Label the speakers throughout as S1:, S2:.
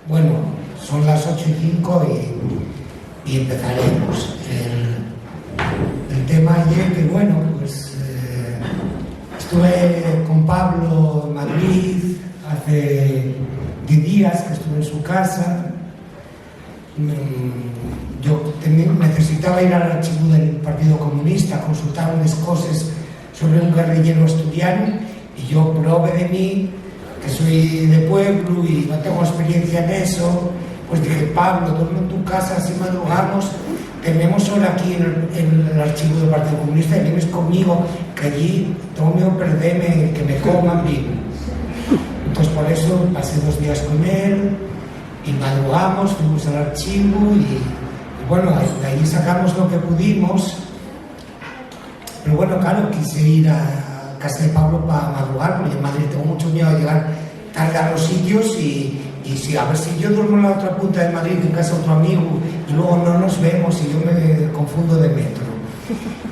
S1: Bueno, son las 8:05 y empezaremos. El tema ayer, que bueno, pues estuve con Pablo en Madrid hace 10 días que estuve en su casa. Yo necesitaba ir al archivo del Partido Comunista, consultar unas cosas sobre un guerrillero asturiano, y yo probé de mí, que soy de pueblo y no tengo experiencia en eso, pues dije: Pablo, duerme en tu casa, así madrugamos, tenemos hora aquí en el archivo del Partido Comunista y vienes conmigo, que allí tengo miedo a perderme, que me coman bien. Entonces por eso pasé 2 días con él y madrugamos, fuimos al archivo y bueno, de ahí sacamos lo que pudimos. Pero bueno, claro, quise ir a casa de Pablo para madrugar, porque en Madrid tengo mucho miedo de llegar tarde a los sitios y si, a ver si yo duermo en la otra punta de Madrid en casa de otro amigo y luego no nos vemos y yo me confundo de metro.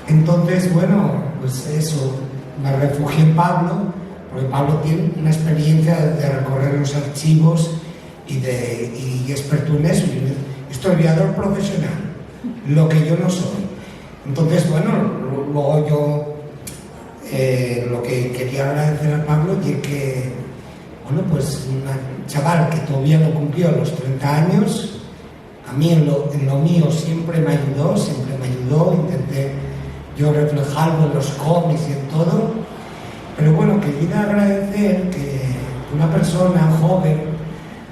S1: Entonces, bueno, pues eso, me refugié en Pablo, porque Pablo tiene una experiencia de recorrer los archivos y experto en eso, historiador profesional, lo que yo no soy. Entonces, bueno, luego yo lo que quería agradecer a Pablo es que, bueno, pues un chaval que todavía no cumplió los 30 años, a mí en lo mío siempre me ayudó, intenté yo reflejarlo en los cómics y en todo, pero bueno, quería agradecer que una persona joven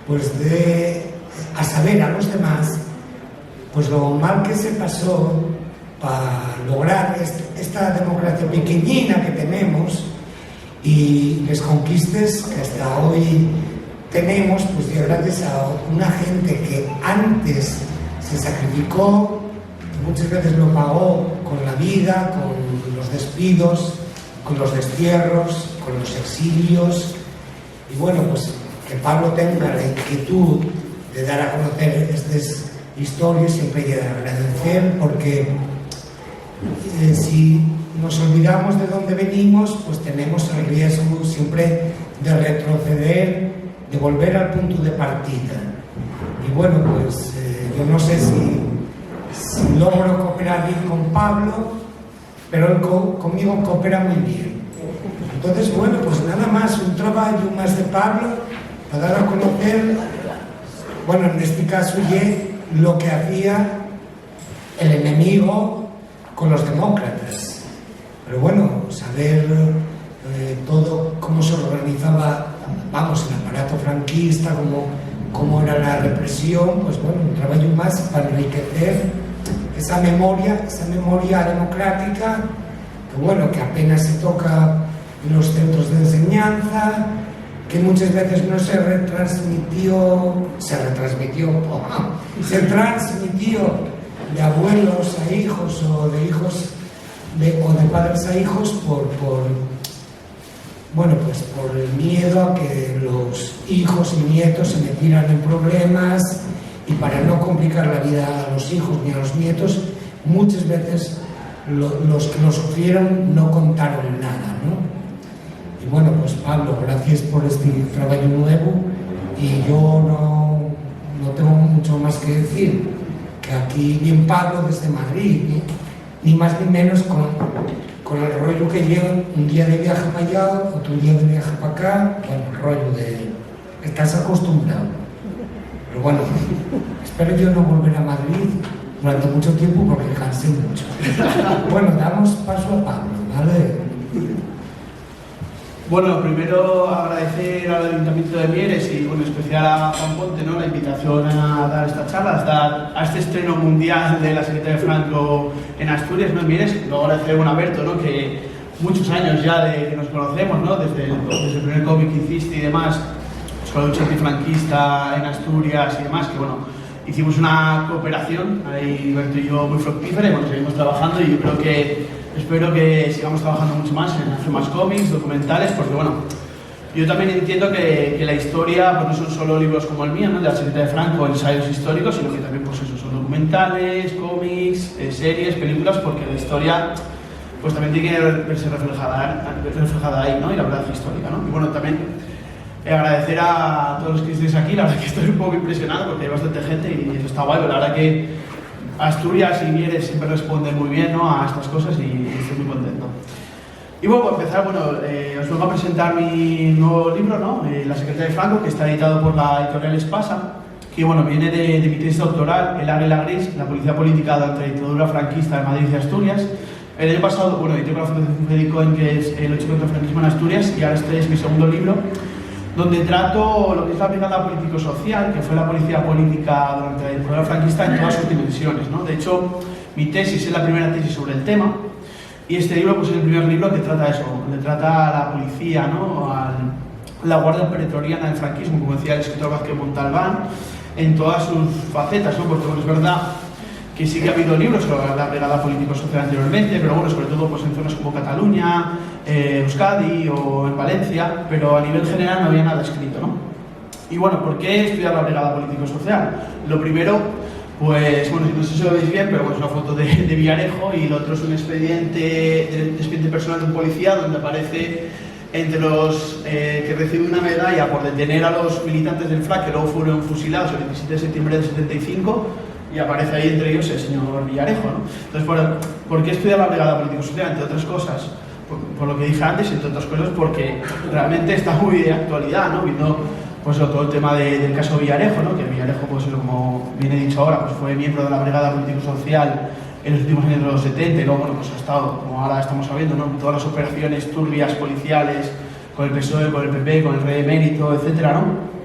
S1: pues dé a saber a los demás pues lo mal que se pasó para lograr esta democracia pequeñina que tenemos y las conquistas que hasta hoy tenemos, pues gracias a una gente que antes se sacrificó, muchas veces lo pagó con la vida, con los despidos, con los destierros, con los exilios. Y bueno, pues que Pablo tenga la inquietud de dar a conocer estas historias siempre hay que agradecer, porque si nos olvidamos de dónde venimos, pues tenemos el riesgo siempre de retroceder, de volver al punto de partida. Y bueno, pues yo no sé si logro cooperar bien con Pablo, pero él conmigo coopera muy bien. Entonces, bueno, pues nada más, un trabajo más de Pablo para dar a conocer, bueno, en este caso, lo que hacía el enemigo con los demócratas. Pero bueno, saber todo cómo se organizaba, vamos, el aparato franquista, cómo era la represión, pues bueno, un trabajo más para enriquecer esa memoria democrática, que bueno, que apenas se toca en los centros de enseñanza, que muchas veces no se transmitió de abuelos a hijos o de hijos o de padres a hijos por el miedo a que los hijos y nietos se metieran en problemas, y para no complicar la vida a los hijos ni a los nietos, muchas veces los que lo sufrieron no contaron nada, ¿no? Y bueno, pues Pablo, gracias por este trabajo nuevo, y yo no tengo mucho más que decir, que aquí bien Pablo desde Madrid, ni más ni menos con el rollo que lleva, un día de viaje para allá, otro día de viaje para acá, bueno, el rollo de estás acostumbrado. Pero bueno, espero yo no volver a Madrid durante mucho tiempo porque cansé mucho. Bueno, damos paso a Pablo, ¿vale?
S2: Bueno, primero agradecer al Ayuntamiento de Mieres y en especial a Juan Ponte, ¿no?, la invitación a dar esta charla, a este estreno mundial de la Secretaría Franco en Asturias, ¿no?, en Mieres. Luego agradecer a Berto, ¿no?, que muchos años ya de que nos conocemos, ¿no?, desde el primer cómic que hiciste y demás, pues, con la lucha antifranquista en Asturias y demás, que bueno, hicimos una cooperación, ahí Berto y yo, muy fructífera, y bueno, seguimos trabajando, y yo creo que espero que sigamos trabajando mucho más en hacer más cómics, documentales, porque bueno, yo también entiendo que la historia pues, no son solo libros como el mío, ¿no?, de la Secretaría de Franco, ensayos históricos, sino que también pues eso, son documentales, cómics, series, películas, porque la historia pues también tiene que verse reflejada ahí, ¿no?, y la verdad histórica, ¿no? Y bueno, también agradecer a todos los que estéis aquí, la verdad que estoy un poco impresionado porque hay bastante gente y eso está guay, pero la verdad que Asturias y Mieres siempre responden muy bien, ¿no?, a estas cosas y estoy muy contento. Y bueno, para empezar, os vengo a presentar mi nuevo libro, ¿no?, La secretaria de Franco, que está editado por la editorial Espasa, que viene de mi tesis doctoral, El Águila Gris, la policía política durante la dictadura franquista de Madrid y Asturias. El año pasado, edité con la Fundación Federicoen, que es El 8 contra el franquismo en Asturias, y ahora este es mi segundo libro, donde trato lo que es la brigada político-social, que fue la policía política durante la dictadura franquista en todas sus dimensiones, ¿no? De hecho, mi tesis es la primera tesis sobre el tema, y este libro es el primer libro que trata eso, donde trata a la policía, ¿no?, a la guardia pretoriana del franquismo, como decía el escritor Vázquez Montalbán, en todas sus facetas, ¿no? Porque es verdad que sí que ha habido libros sobre la brigada político-social anteriormente, pero sobre todo en zonas como Cataluña, Euskadi o en Valencia, pero a nivel general no había nada escrito, ¿no? Y ¿por qué estudiar la brigada político-social? Lo primero, no sé si lo veis bien, pero es una foto de Villarejo, y lo otro es un expediente personal de un policía donde aparece entre los que reciben una medalla por detener a los militantes del FRAC que luego fueron fusilados el 27 de septiembre del 75, y aparece ahí entre ellos el señor Villarejo, ¿no? Entonces, ¿por qué estudiar la brigada político-social? Entre otras cosas, por lo que dije antes, entre otras cosas porque realmente está muy de actualidad, ¿no? Viendo todo el tema del caso Villarejo, ¿no? Que Villarejo, como bien he dicho ahora, fue miembro de la brigada político-social en los últimos años de los 70, y luego ha estado, como ahora estamos sabiendo, ¿no?, en todas las operaciones turbias policiales con el PSOE, con el PP, con el Rey Emérito, etcétera, ¿no?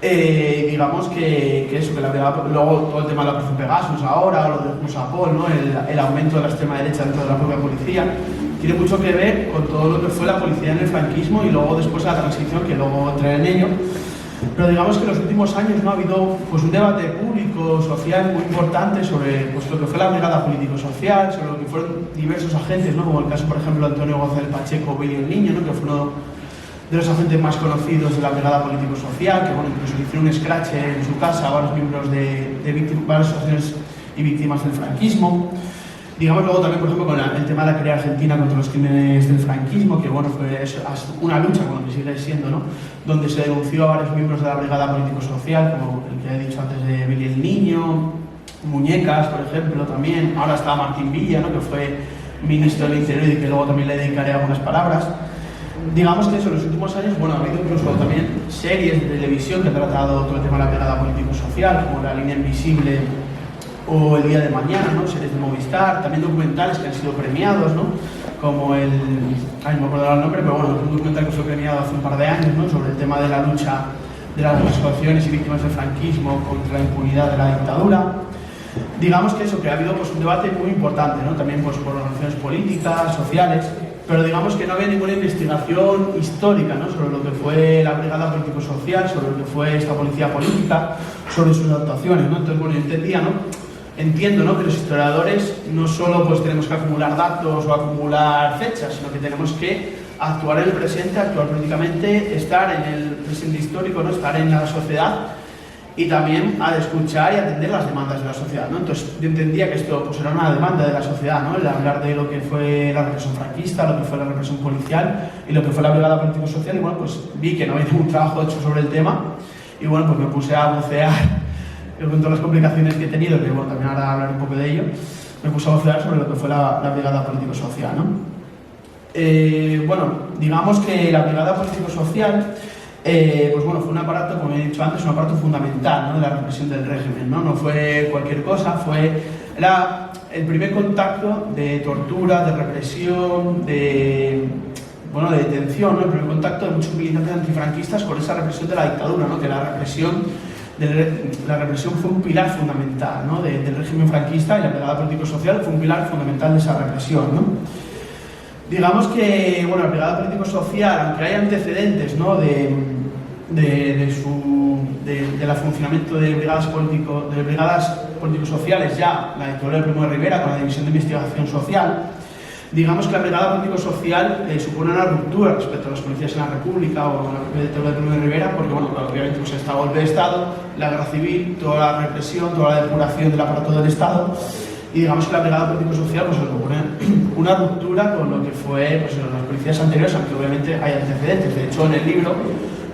S2: Digamos que eso, que la brigada, luego todo el tema de la Operación Pegasus ahora, o lo del Jusapol, ¿no?, el aumento de la extrema derecha dentro de la propia policía, tiene mucho que ver con todo lo que fue la policía en el franquismo y luego después la transición, que luego entraré en ello. Pero digamos que en los últimos años no ha habido un debate público, social muy importante sobre lo que fue la brigada político-social, sobre lo que fueron diversos agentes, ¿no?, como el caso, por ejemplo, de Antonio González Pacheco, Billy el Niño, ¿no?, que fue uno de los agentes más conocidos de la brigada político-social, que incluso le hicieron un escrache en su casa a varios miembros de varias asociaciones y víctimas del franquismo. Digamos luego también, por ejemplo, con el tema de la querella argentina contra los crímenes del franquismo, que fue una lucha, que sigue siendo, ¿no?, donde se denunció a varios miembros de la brigada político-social, como el que he dicho antes de Billy el Niño, Muñecas, por ejemplo, también. Ahora está Martín Villa, ¿no?, que fue ministro del Interior y que luego también le dedicaré algunas palabras. Digamos que eso, en los últimos años, ha habido incluso también series de televisión que han tratado todo el tema de la brigada político-social, como La Línea Invisible o El Día de Mañana, ¿no?, series de Movistar, también documentales que han sido premiados, ¿no?, como no me acuerdo el nombre, pero un documental que fue premiado hace un par de años, ¿no?, sobre el tema de la lucha de las asociaciones y víctimas del franquismo contra la impunidad de la dictadura. Digamos que eso, que ha habido un debate muy importante, ¿no?, también por organizaciones políticas, sociales, pero digamos que no había ninguna investigación histórica, ¿no?, sobre lo que fue la brigada político-social, sobre lo que fue esta policía política, sobre sus actuaciones, ¿no? Entonces, entiendo, ¿no?, que los historiadores no solo tenemos que acumular datos o acumular fechas, sino que tenemos que actuar en el presente, actuar políticamente, estar en el presente histórico, ¿no?, estar en la sociedad, y también a escuchar y atender las demandas de la sociedad, ¿no? Entonces yo entendía que esto era una demanda de la sociedad, ¿no?, el hablar de lo que fue la represión franquista, lo que fue la represión policial y lo que fue la brigada político-social, y vi que no había ningún trabajo hecho sobre el tema, y me puse a bucear con todas las complicaciones que he tenido, que también ahora hablaré un poco de ello. Me puse a bucear sobre lo que fue la brigada político-social, ¿no? Digamos que la brigada político-social fue un aparato, como he dicho antes, un aparato fundamental, ¿no?, de la represión del régimen, ¿no? No fue cualquier cosa, era el primer contacto de tortura, de represión, de detención, ¿no?, el primer contacto de muchos militantes antifranquistas con esa represión de la dictadura, ¿no?, que la represión fue un pilar fundamental, ¿no?, del régimen franquista, y la brigada político-social fue un pilar fundamental de esa represión, ¿no? Digamos que la brigada político-social, aunque hay antecedentes, ¿no?, del funcionamiento de brigadas político-sociales, ya la dictadura de Primo de Rivera con la División de Investigación Social, digamos que la brigada político-social supone una ruptura respecto a las policías en la República o a la propia dictadura de Primo de Rivera, porque obviamente está el golpe de Estado, la guerra civil, toda la represión, toda la depuración del aparato del Estado, y digamos que la brigada político-social supone una ruptura con lo que fue las policías anteriores, aunque obviamente hay antecedentes. De hecho, en el libro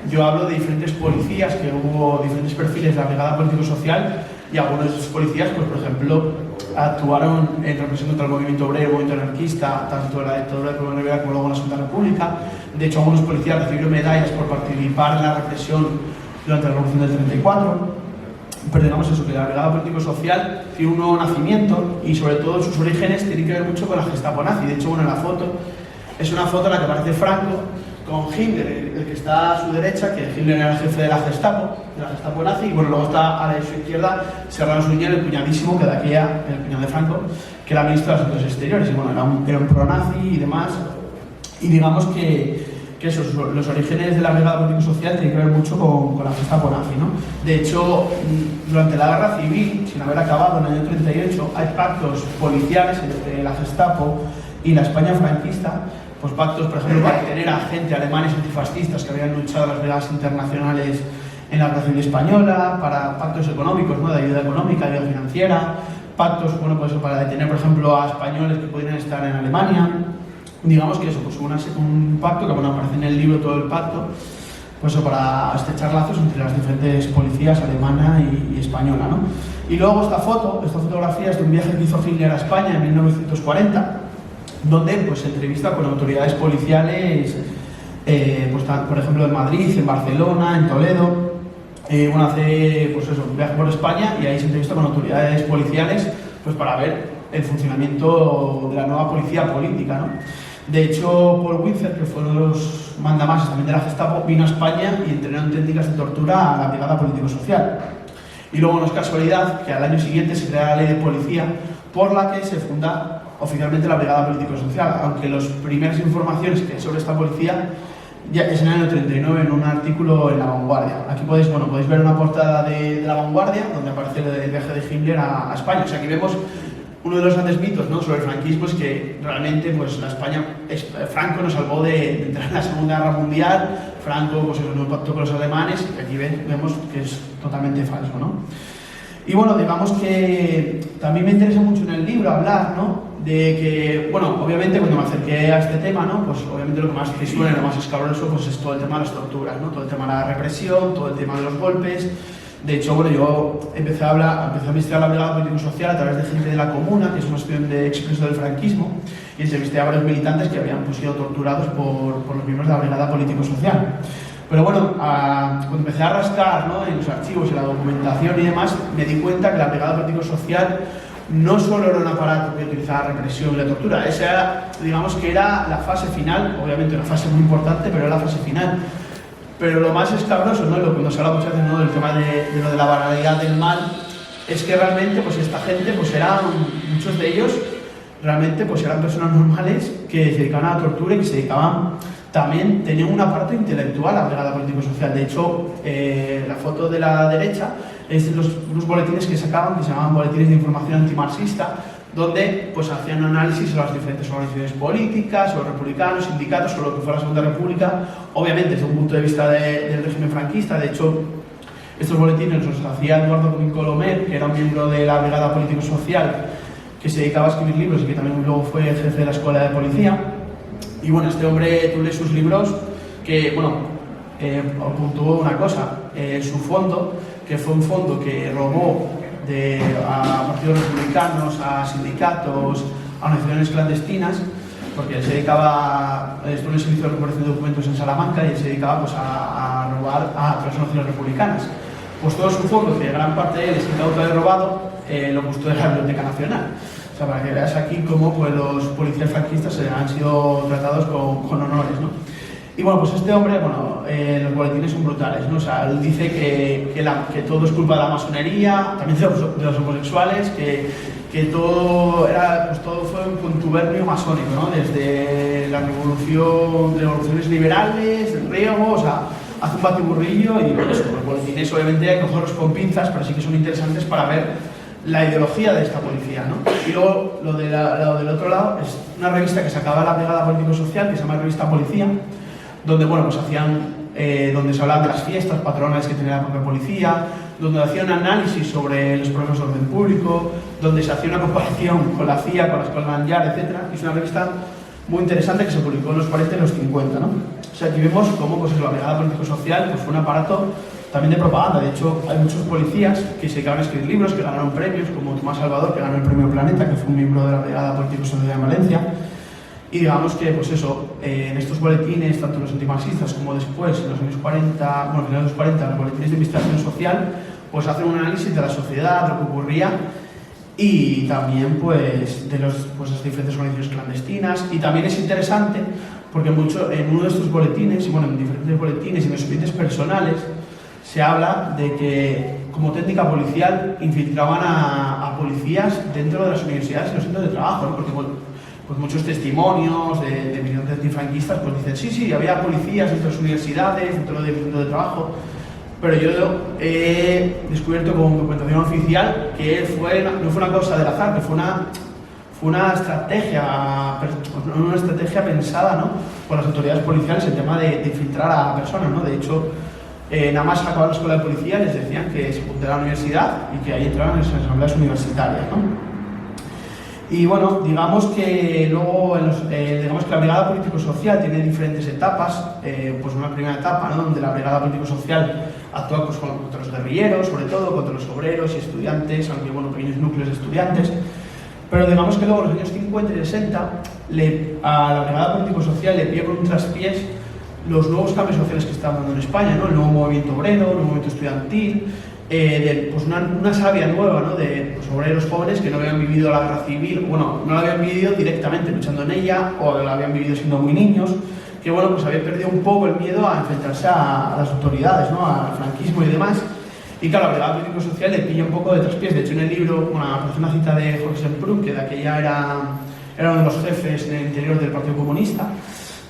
S2: yo hablo de diferentes policías, que hubo diferentes perfiles de la brigada político-social, y algunos de esos policías, pues por ejemplo, actuaron en represión contra el movimiento obrero, el movimiento anarquista, tanto en la dictadura de Primo de Rivera como luego en la Segunda República. De hecho, algunos policías recibieron medallas por participar en la represión durante la Revolución del 34. Pero digamos eso, que la brigada político-social tiene un nuevo nacimiento y sobre todo sus orígenes tienen que ver mucho con la Gestapo nazi. De hecho, bueno, la foto es una foto en la que aparece Franco con Himmler, el que está a su derecha, que Himmler era el jefe de la Gestapo nazi, y bueno, luego está a su izquierda Serrano Suñer, el cuñadísimo, que de aquella, el cuñado de Franco, que era ministro de Asuntos Exteriores, y bueno, era un pro-nazi y demás. Y digamos que los orígenes de la brigada político-social tienen que ver mucho con la Gestapo nazi, ¿no? De hecho, durante la guerra civil, sin haber acabado en el año 38, hay pactos policiales entre la Gestapo y la España franquista, pues pactos, por ejemplo, para detener a gente alemanes antifascistas que habían luchado en las brigadas internacionales en la guerra civil española, para pactos económicos, ¿no? De ayuda económica, ayuda financiera, pactos, bueno, pues para detener, por ejemplo, a españoles que pudieran estar en Alemania. Digamos que eso, pues un pacto que, bueno, aparece en el libro todo el pacto, pues eso, para estrechar lazos entre las diferentes policías alemana y española, ¿no? Y luego esta fotografía es de un viaje que hizo Hitler a España en 1940, donde pues se entrevista con autoridades policiales, pues, por ejemplo en Madrid, en Barcelona, en Toledo. Bueno, hace pues eso, un viaje por España y ahí se entrevista con autoridades policiales, pues para ver el funcionamiento de la nueva policía política, ¿no? De hecho, Paul Windsor, que fue uno de los mandamases también de la Gestapo, vino a España y entrenó en técnicas de tortura a la brigada político-social. Y luego no es casualidad que al año siguiente se crea la ley de policía por la que se funda oficialmente la brigada político-social, aunque las primeras informaciones que hay sobre esta policía ya es en el año 39 en un artículo en La Vanguardia. Aquí podéis ver una portada de La Vanguardia donde aparece el viaje de Himmler a España. O sea, aquí vemos uno de los grandes mitos, ¿no?, sobre el franquismo, es que realmente pues, Franco nos salvó de entrar en la Segunda Guerra Mundial. Franco pues, no pactó con los alemanes, y aquí vemos que es totalmente falso, ¿no? Y bueno, digamos que también me interesa mucho en el libro hablar, ¿no?, de que, bueno, obviamente cuando me acerqué a este tema, ¿no?, pues obviamente lo que más te suena, lo más escabroso, pues es todo el tema de las torturas, ¿no?, todo el tema de la represión, todo el tema de los golpes. De hecho, bueno, yo empecé a investigar la brigada político-social a través de gente de la Comuna, que es una asociación de expreso del franquismo, y entrevisté a varios militantes que habían sido torturados por los miembros de la brigada político-social. Pero bueno, cuando empecé a rascar, ¿no?, en los archivos, en la documentación y demás, me di cuenta que la brigada político-social no solo era un aparato que utilizaba represión y la tortura, esa era, digamos que era la fase final, obviamente una fase muy importante, pero era la fase final. Pero lo más escabroso, ¿no?, cuando se habla muchas veces, ¿no?, del tema de lo de la banalidad del mal, es que realmente pues esta gente, pues muchos de ellos realmente pues eran personas normales que se dedicaban a la tortura y que se dedicaban también, tenían un aparato intelectual la brigada político-social. De hecho, la foto de la derecha es unos boletines que sacaban, que se llamaban boletines de información antimarxista, donde pues hacían análisis a las diferentes organizaciones políticas, o los republicanos, sindicatos, o lo que fue la Segunda República, obviamente desde un punto de vista del régimen franquista. De hecho, estos boletines los hacía Eduardo Comín Colomer, que era un miembro de la brigada político-social, que se dedicaba a escribir libros y que también luego fue jefe de la escuela de policía. Y bueno, este hombre, tú lees sus libros, que bueno, puntuó una cosa, su fondo, que fue un fondo que robó a partidos republicanos, a sindicatos, a organizaciones clandestinas, porque él se dedicaba, estuvo en el servicio de recuperación de documentos en Salamanca y él se dedicaba pues, a robar a otras organizaciones republicanas. Pues todo su fondo, que gran parte de él es incauto y robado, lo custodió la Biblioteca Nacional. O sea, para que veas aquí cómo pues, los policías franquistas han sido tratados con honores, ¿no? Y bueno, pues este hombre, bueno, los boletines son brutales, ¿no? O sea, él dice que todo es culpa de la masonería, también de los homosexuales, que todo fue un contubernio masónico, ¿no? Desde las revoluciones liberales, el riego, o sea, hace un batiburrillo y bueno, eso, los boletines obviamente hay que cogerlos con pinzas, pero sí que son interesantes para ver la ideología de esta policía, ¿no? Y luego, lo del otro lado, es una revista que sacaba la brigada político-social, que se llama Revista Policía, donde, bueno, pues donde se hablaba de las fiestas patronales que tenía la propia policía, donde hacía un análisis sobre los problemas de orden público, donde se hacía una comparación con la CIA, con la Scotland Yard, etc. Es una revista muy interesante que se publicó en los 40 y los 50, ¿no? O sea, aquí vemos cómo pues, la Brigada Político-Social pues, fue un aparato también de propaganda. De hecho, hay muchos policías que se dedicaban a escribir libros, que ganaron premios, como Tomás Salvador, que ganó el premio Planeta, que fue un miembro de la Brigada Político-Social en Valencia. Y digamos que, pues eso, en estos boletines, tanto los antimarxistas como después, en los años 40, bueno, en los años 40, los boletines de investigación social, pues hacen un análisis de la sociedad, lo que ocurría, y también pues de las diferentes organizaciones clandestinas. Y también es interesante porque en uno de estos boletines, y bueno, en diferentes boletines y en los expedientes personales, se habla de que como técnica policial infiltraban a policías dentro de las universidades y los centros de trabajo, ¿no? Porque bueno, pues muchos testimonios de militantes antifranquistas pues dicen sí, había policías dentro de las universidades, dentro de centros de trabajo. Pero yo he descubierto con documentación oficial que no fue una cosa del azar, que fue una estrategia pensada, ¿no? Por las autoridades policiales, el tema de infiltrar a personas, ¿no? De hecho, nada más acabar la escuela de policía les decían que se apuntaran a la universidad y que ahí entraran en las asambleas universitarias, ¿no? Y bueno, digamos que luego, digamos que la Brigada Político-Social tiene diferentes etapas. Pues una primera etapa, ¿no? Donde la Brigada Político-Social actúa pues, contra los guerrilleros, sobre todo, contra los obreros y estudiantes, aunque bueno, pequeños núcleos de estudiantes. Pero digamos que luego en los años 50 y 60 a la Brigada Político-Social le pilla con un traspiés los nuevos cambios sociales que están dando en España, ¿no? El nuevo movimiento obrero, el nuevo movimiento estudiantil, pues una savia nueva, ¿no? De pues, obreros jóvenes que no habían vivido la guerra civil, bueno, no la habían vivido directamente luchando en ella, o la habían vivido siendo muy niños, que bueno, pues habían perdido un poco el miedo a enfrentarse a las autoridades, ¿no? Al franquismo y demás. Y claro, la Brigada Político-Social le pilla un poco de traspiés. De hecho, en el libro, aparece una cita de Jorge Semprún, que de aquella era uno de los jefes en el interior del Partido Comunista,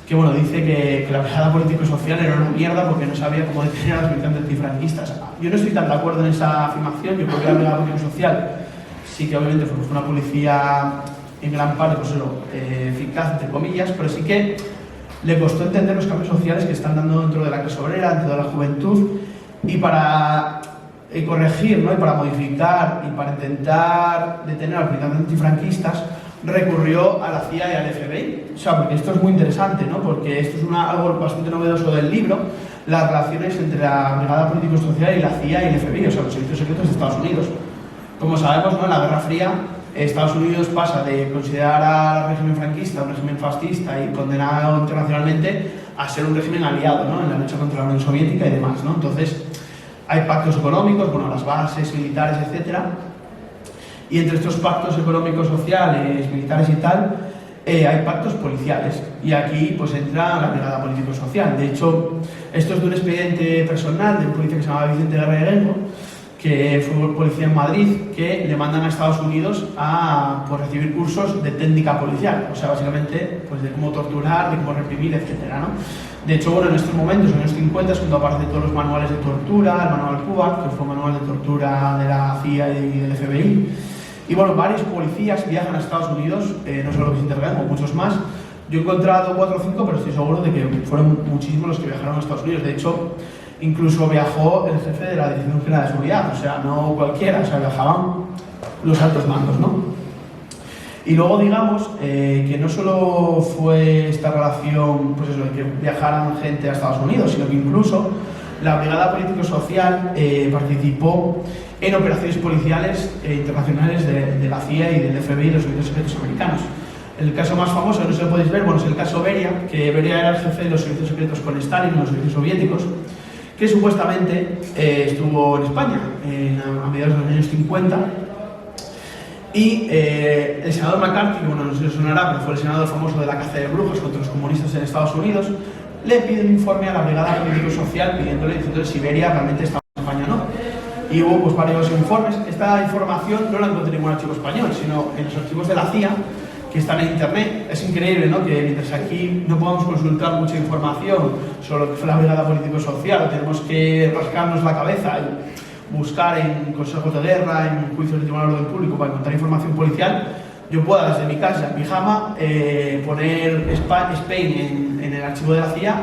S2: que bueno, dice que la Brigada Político-Social era una mierda porque no sabía cómo detener a los militantes antifranquistas. Yo no estoy tan de acuerdo en esa afirmación. Yo creo que la Brigada Político-Social sí que obviamente fue una policía en gran parte pues eficaz, entre comillas, pero sí que le costó entender los cambios sociales que están dando dentro de la clase obrera, dentro de la juventud, y para corregir, ¿no? Y para modificar y para intentar detener a los militantes antifranquistas recurrió a la CIA y al FBI. O sea, porque esto es muy interesante, ¿no? Porque esto es algo bastante novedoso del libro, las relaciones entre la Brigada Político-Social y la CIA y el FBI, o sea, los servicios secretos de Estados Unidos. Como sabemos, ¿no? En la Guerra Fría, Estados Unidos pasa de considerar al régimen franquista un régimen fascista y condenado internacionalmente a ser un régimen aliado, ¿no? En la lucha contra la Unión Soviética y demás, ¿no? Entonces, hay pactos económicos, bueno, las bases militares, etcétera. Y entre estos pactos económicos, sociales, militares y tal, hay pactos policiales. Y aquí pues entra la Brigada Político-Social. De hecho, esto es de un expediente personal de un policía que se llamaba Vicente Guerrero, que fue policía en Madrid, que le mandan a Estados Unidos a pues, recibir cursos de técnica policial. O sea, básicamente, pues de cómo torturar, de cómo reprimir, etcétera, ¿no? De hecho, bueno, en estos momentos, en los años 50, es cuando aparecen todos los manuales de tortura, el manual Cuba, que fue un manual de tortura de la CIA y del FBI. Y bueno, varios policías viajan a Estados Unidos, no solo Vicente Guerrero, muchos más. Yo he encontrado 4 o 5, pero estoy seguro de que fueron muchísimos los que viajaron a Estados Unidos. De hecho, incluso viajó el jefe de la Dirección General de Seguridad, o sea, no cualquiera, o sea, viajaban los altos mandos, ¿no? Y luego digamos que no solo fue esta relación, pues eso, de que viajaran gente a Estados Unidos, sino que incluso la Brigada Político-Social participó en operaciones policiales internacionales de la CIA y del FBI y los servicios secretos americanos. El caso más famoso, no sé si lo podéis ver, bueno, es el caso Beria, que Beria era el jefe de los servicios secretos con Stalin, los servicios soviéticos, que supuestamente estuvo en España a mediados de los años 50. Y el senador McCarthy, que bueno, no sé si os sonará, pero fue el senador famoso de la caza de brujas contra los comunistas en Estados Unidos, le pide un informe a la Brigada Político-Social diciéndole si Beria realmente estaba en España o no. Y hubo pues, varios informes. Esta información no la encontré en ningún archivo español, sino en los archivos de la CIA, que están en internet. Es increíble, ¿no?, que mientras aquí no podamos consultar mucha información sobre lo que fue la Brigada Político-Social, tenemos que rascarnos la cabeza y buscar en consejos de guerra, en juicios de Tribunal de Orden Público para encontrar información policial. Yo pueda desde mi casa, en pijama, poner Spain en el archivo de la CIA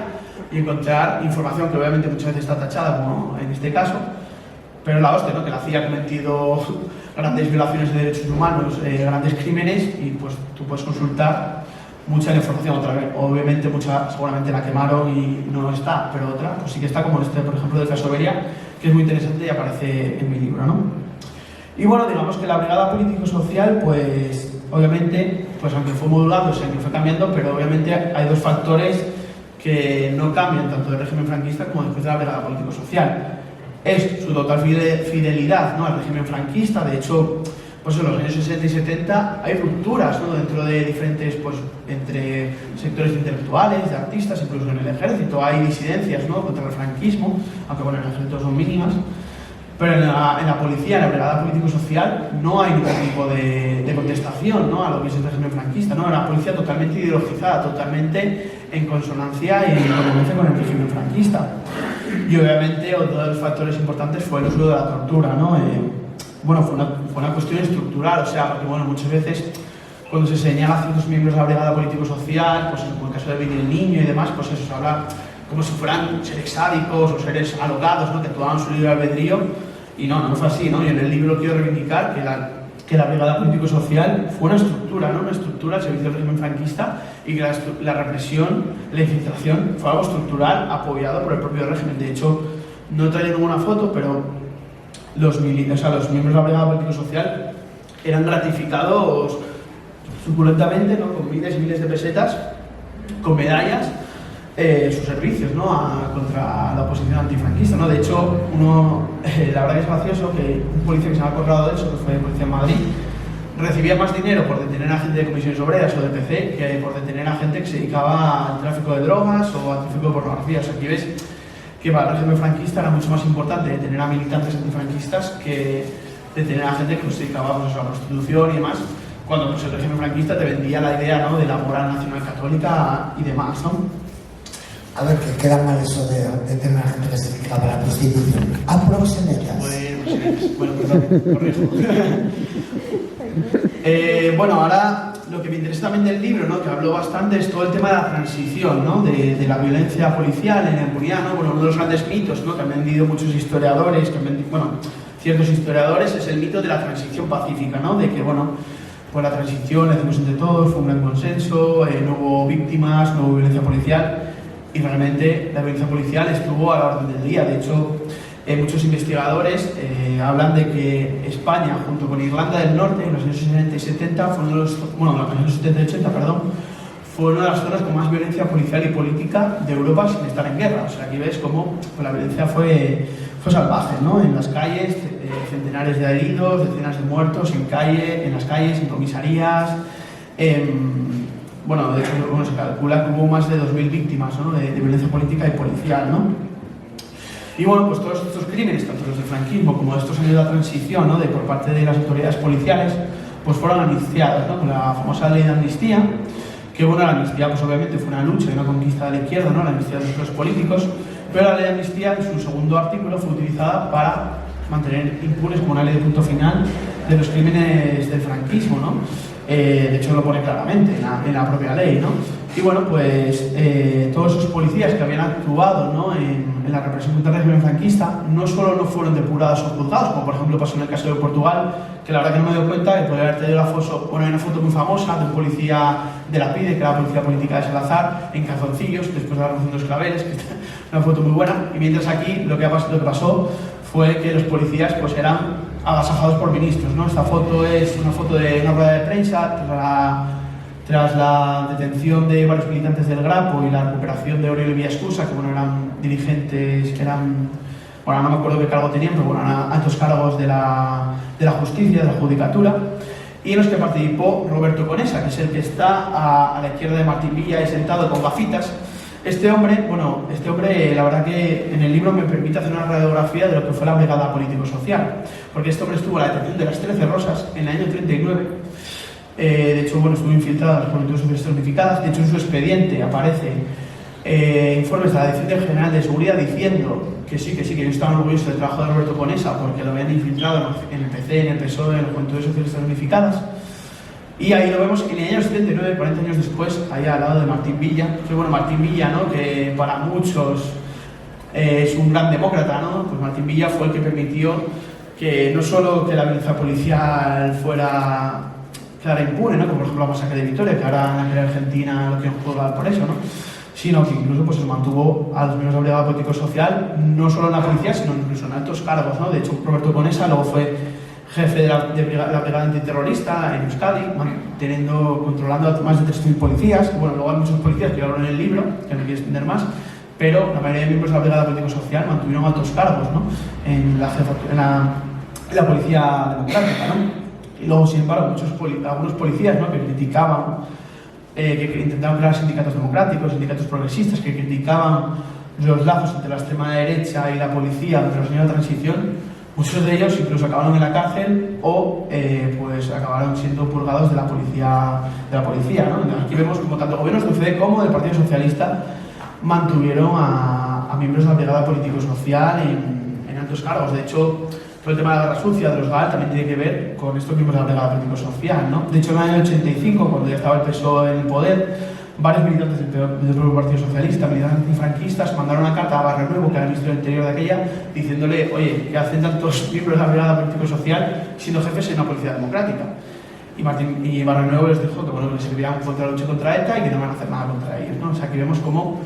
S2: y encontrar información que obviamente muchas veces está tachada, como en este caso, pero la hostia, ¿no?, que la CIA ha cometido grandes violaciones de derechos humanos, grandes crímenes, y pues tú puedes consultar mucha de la información otra vez. Obviamente mucha seguramente la quemaron y no está, pero otra pues sí que está, como por ejemplo, del caso Beria, que es muy interesante y aparece en mi libro, ¿no? Y bueno, digamos que la brigada político-social, pues obviamente, pues aunque fue modulado, o sea, que fue cambiando, pero obviamente hay dos factores que no cambian tanto del régimen franquista como después de la brigada político-social. Es su total fidelidad, ¿no?, al régimen franquista. De hecho, pues en los años 60 y 70 hay rupturas, ¿no?, dentro de diferentes, pues entre sectores intelectuales, de artistas, incluso en el ejército hay disidencias, ¿no?, contra el franquismo, aunque bueno, en el ejército son mínimas. Pero en la policía, en la brigada político-social, no hay ningún tipo de contestación, ¿no?, a lo que es el régimen franquista, ¿no? Una policía totalmente ideologizada, totalmente en consonancia y en conveniencia con el régimen franquista. Y obviamente otro de los factores importantes fue el uso de la tortura, ¿no? Bueno, fue una cuestión estructural, o sea, porque bueno, muchas veces cuando se señala a ciertos miembros de la brigada político-social, pues como el caso de Billy el Niño y demás, pues eso se habla como si fueran seres sádicos o seres alocados, ¿no?, que actuaban su libre albedrío, y no fue así, ¿no? Y en el libro quiero reivindicar que la brigada político-social fue una estructura, ¿no?, una estructura al servicio del régimen franquista, y que la represión, la infiltración fue algo estructural apoyado por el propio régimen. De hecho, no he traído ninguna foto, pero los miembros de la brigada político-social eran gratificados suculentamente, ¿no?, con miles y miles de pesetas, con medallas, sus servicios, ¿no?, contra la oposición antifranquista, ¿no? De hecho, la verdad que es gracioso que un policía que se me ha acordado de eso, que fue policía en Madrid, recibía más dinero por detener a gente de comisiones obreras o de PC que por detener a gente que se dedicaba al tráfico de drogas o al tráfico de pornografía. O sea, aquí ves que para el régimen franquista era mucho más importante detener a militantes antifranquistas que detener a gente que se dedicaba, pues, a la prostitución y demás, cuando pues, el régimen franquista te vendía la idea, ¿no?, de la moral nacional católica y demás, ¿no?
S1: A ver, que queda mal eso de tener a gente que se dedicaba a la prostitución. A proxenetas.
S2: Bueno, perdón, corrijo. Bueno, ahora lo que me interesa también del libro, ¿no?, que hablo bastante, es todo el tema de la transición, ¿no?, de la violencia policial en la impunidad, ¿no? Bueno, uno de los grandes mitos, ¿no?, que han vendido muchos historiadores, ciertos historiadores, es el mito de la transición pacífica, ¿no?, de que, bueno, pues la transición la hicimos entre todos, fue un gran consenso, no hubo víctimas, no hubo violencia policial. Y realmente la violencia policial estuvo a la orden del día. De hecho, muchos investigadores hablan de que España, junto con Irlanda del Norte, en los años 60 y 70, en los años 70 y 80, fue una de las zonas con más violencia policial y política de Europa sin estar en guerra. O sea, aquí ves cómo pues, la violencia fue salvaje, ¿no? En las calles, centenares de heridos, decenas de muertos en las calles, en comisarías. Bueno, de hecho, se calcula que hubo más de 2.000 víctimas, ¿no?, de violencia política y policial, ¿no? Y bueno, pues todos estos crímenes, tanto los del franquismo como estos años de la transición, ¿no?, por parte de las autoridades policiales, pues fueron amnistiados, ¿no?, con la famosa ley de amnistía, que bueno, la amnistía pues obviamente fue una lucha y una conquista de la izquierda, ¿no?, la amnistía de los presos políticos, pero la ley de amnistía en su segundo artículo fue utilizada para mantener impunes como una ley de punto final de los crímenes del franquismo, ¿no? De hecho lo pone claramente en la propia ley, ¿no? Y bueno, pues todos esos policías que habían actuado, ¿no?, en la represión contra el régimen franquista no solo no fueron depurados o juzgados, como por ejemplo pasó en el caso de Portugal, que la verdad que no me doy cuenta que podría haber tenido la foto, bueno, hay una foto muy famosa de un policía de la PIDE, que era la policía política de Salazar, en calzoncillos, después de la revolución de los claveles, que es una foto muy buena, y mientras aquí lo que pasó fue que los policías pues eran agasajados por ministros, ¿no? Esta foto es una foto de una rueda de prensa tras la detención de varios militantes del Grapo y la recuperación de Aurelio Villascusa, que bueno, eran dirigentes que eran, bueno, no me acuerdo qué cargo tenían, pero bueno, eran altos cargos de la justicia, de la judicatura, y en los que participó Roberto Conesa, que es el que está a la izquierda de Martín Villa, ahí sentado con gafitas. Este hombre, la verdad que en el libro me permite hacer una radiografía de lo que fue la brigada político-social, porque este hombre estuvo a la detención de las 13 Rosas en el año 39, de hecho, bueno, estuvo infiltrado en las Juventudes Socialistas Unificadas. De hecho, en su expediente aparece informes de la Dirección General de Seguridad diciendo que sí, que ellos estaban orgullosos del trabajo de Roberto Conesa porque lo habían infiltrado en el PC, en el PSOE, en las Juventudes Socialistas Unificadas. Y ahí lo vemos en el año 79, 40 años después, ahí al lado de Martín Villa, que bueno, Martín Villa, ¿no?, que para muchos es un gran demócrata, ¿no? Pues Martín Villa fue el que permitió que no solo que la violencia policial fuera quedara impune, ¿no? Como por ejemplo la masacre de Vitoria, que ahora en la Argentina lo quieren juzgar por eso, ¿no? Sino que incluso pues, se mantuvo a los miembros de la Brigada Político-Social, no solo en la policía, sino incluso en altos cargos, ¿no? De hecho, Roberto Conesa luego fue jefe de la Brigada Antiterrorista en Euskadi, controlando a más de 3.000 policías. Bueno, luego hay muchos policías que yo hablo en el libro, que no quiero extender más, pero la mayoría de miembros de la Brigada Político-Social mantuvieron altos cargos, ¿no? En la policía democrática, ¿no? Y luego, sin embargo, algunos policías, ¿no? que criticaban, que intentaban crear sindicatos democráticos, sindicatos progresistas, que criticaban los lazos entre la extrema derecha y la policía durante los años de transición. Muchos de ellos incluso acabaron en la cárcel o pues acabaron siendo purgados de la policía, ¿no? Aquí vemos como tanto gobiernos de UCD como del Partido Socialista mantuvieron a miembros de la Brigada Político-Social en altos cargos. De hecho, todo el tema de la guerra sucia, de los GAL, también tiene que ver con estos miembros de la Brigada Político-Social, ¿no? De hecho, en el año 85, cuando ya estaba el PSOE en el poder, varios militantes del propio Partido Socialista, militantes antifranquistas, mandaron una carta a Barrio Nuevo, que era el ministro del Interior de aquella, diciéndole, oye, ¿qué hacen tantos miembros de la Brigada Político-Social siendo jefes en una policía democrática? Y Barrio Nuevo les dijo que, bueno, que les servían contra la lucha contra ETA y que no van a hacer nada contra ellos, ¿no? O sea, aquí vemos cómo,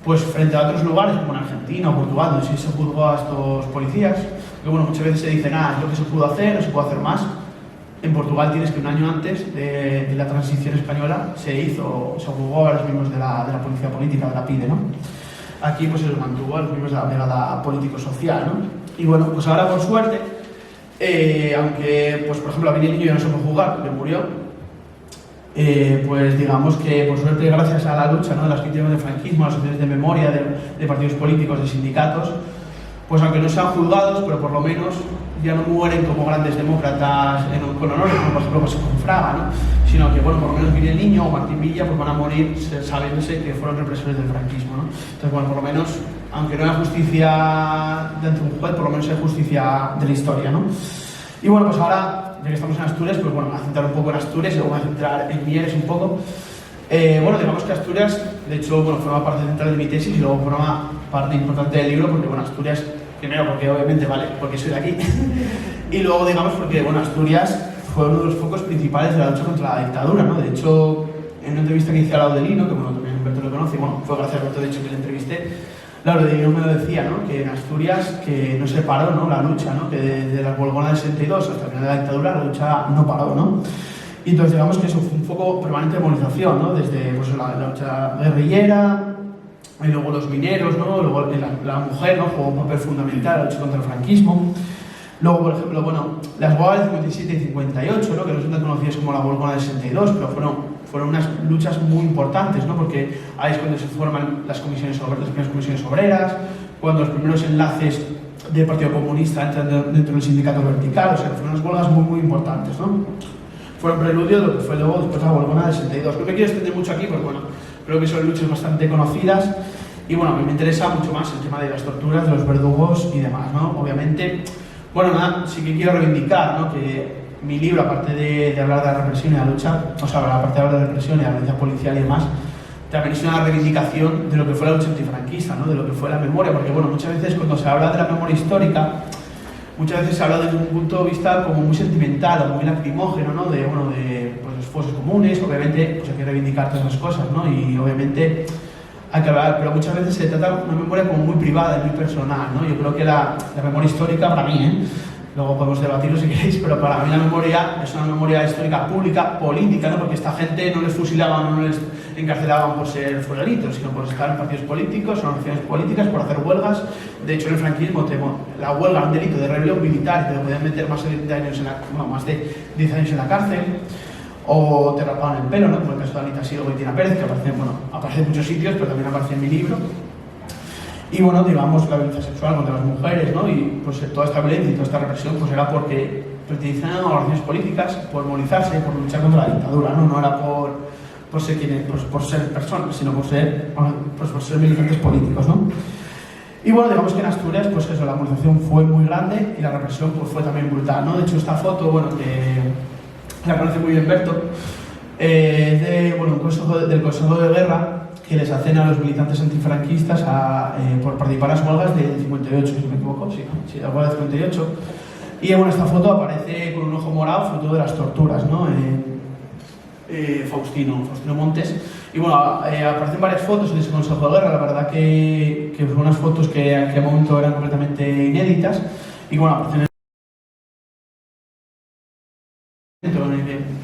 S2: pues frente a otros lugares, como en Argentina o Portugal, donde sí se juzgó a estos policías, que bueno, muchas veces se dice, nada, es lo que se pudo hacer, no se puede hacer más. En Portugal tienes que un año antes de la transición española se juzgó a los miembros de la policía política, de la PIDE, ¿no? Aquí pues se los mantuvo a los miembros de la Brigada Político-Social, ¿no? Y bueno, pues ahora por suerte, aunque pues por ejemplo a Miguel Niño ya no se puede juzgar porque murió, pues digamos que por suerte gracias a la lucha, ¿no? de las víctimas del franquismo, a las asociaciones de memoria, de partidos políticos, de sindicatos, pues aunque no sean juzgados, pero por lo menos ya no mueren como grandes demócratas con honores, como por ejemplo pues, con Fraga, ¿no? Sino que bueno, por lo menos Miguel Niño o Martín Villa pues van a morir sabiéndose que fueron represores del franquismo, ¿no? Entonces bueno, por lo menos, aunque no haya justicia dentro de un juez, por lo menos hay justicia de la historia, ¿no? Y bueno, pues ahora, ya que estamos en Asturias, pues bueno, me voy a centrar un poco en Asturias y luego me voy a centrar en Mieres un poco. Bueno, digamos que Asturias, de hecho, bueno, forma parte central de mi tesis y luego forma parte importante del libro porque, bueno, Asturias, primero porque obviamente, vale, porque soy de aquí, y luego, digamos, porque, bueno, Asturias fue uno de los focos principales de la lucha contra la dictadura, ¿no? De hecho, en una entrevista que hice a Laudelino, que, bueno, también Humberto lo conoce, bueno, fue gracias a Humberto, de hecho, que le entrevisté, Laudelino me lo decía, ¿no? Que en Asturias, que no se paró, ¿no? La lucha, ¿no? Que desde la huelgona del 62 hasta el final de la dictadura, la lucha no paró, ¿no? Y entonces digamos que eso fue un foco permanente de movilización, ¿no? Desde pues, la lucha guerrillera, y luego los mineros, ¿no? Luego la mujer, ¿no? Jugó un papel fundamental en la lucha contra el franquismo. Luego, por ejemplo, bueno, las huelgas del 57 y 58, ¿no? Que no son tan conocidas como la huelga del 62, pero fueron unas luchas muy importantes, ¿no? Porque ahí es cuando se forman las primeras comisiones obreras, cuando los primeros enlaces del Partido Comunista entran dentro del sindicato vertical, o sea, fueron unas huelgas muy, muy importantes, ¿no? Fueron preludio de lo que fue luego después la huelga del 62. No me quiero extender mucho aquí, porque bueno, creo que son luchas bastante conocidas y bueno, a mí me interesa mucho más el tema de las torturas, de los verdugos y demás, ¿no? Obviamente, bueno, nada, sí que quiero reivindicar, ¿no? Que mi libro, aparte de hablar de la represión y la lucha, o sea, aparte de hablar de la represión y la violencia policial y demás, también es una reivindicación de lo que fue la lucha antifranquista, ¿no? De lo que fue la memoria, porque bueno, muchas veces cuando se habla de la memoria histórica, muchas veces se habla desde un punto de vista como muy sentimental o muy lacrimógeno, ¿no? De, bueno, de pues, los fosos comunes, obviamente pues hay que reivindicar todas las cosas, ¿no? Y obviamente hay que hablar, pero muchas veces se trata una memoria como muy privada y muy personal, ¿no? Yo creo que la memoria histórica, para mí, luego podemos debatirlo si queréis, pero para mí la memoria es una memoria histórica pública, política, ¿no? Porque esta gente no les fusilaban, no les encarcelaban por ser fueralitos, sino por estar en partidos políticos, en organizaciones políticas, por hacer huelgas. De hecho, en el franquismo, la huelga era un delito de rebelión militar y te podían meter más de 10 años más de 10 años en la cárcel. O te rapaban el pelo, ¿no? Como el caso de Anita Silva y Tina Pérez, que aparece en muchos sitios, pero también aparece en mi libro. Y bueno, digamos, la violencia sexual contra las mujeres, ¿no? Y pues toda esta violencia y toda esta represión pues era porque pertenecían a organizaciones políticas, por movilizarse, por luchar contra la dictadura, ¿no? No era por ser quienes, por ser personas, sino por ser militantes políticos, ¿no? Y bueno, digamos que en Asturias, pues eso, la movilización fue muy grande y la represión pues fue también brutal, ¿no? De hecho, esta foto, bueno, que la conoce muy bien Berto, del Consejo de Guerra, que les hacen a los militantes antifranquistas por participar en las huelgas del 58, si no me equivoco, sí, la huelga del 58. Y bueno, esta foto aparece con un ojo morado, fruto de las torturas, ¿no? Faustino Montes. Y bueno, aparecen varias fotos en ese Consejo de Guerra, la verdad que son unas fotos que en aquel momento eran completamente inéditas. Y bueno, aparecen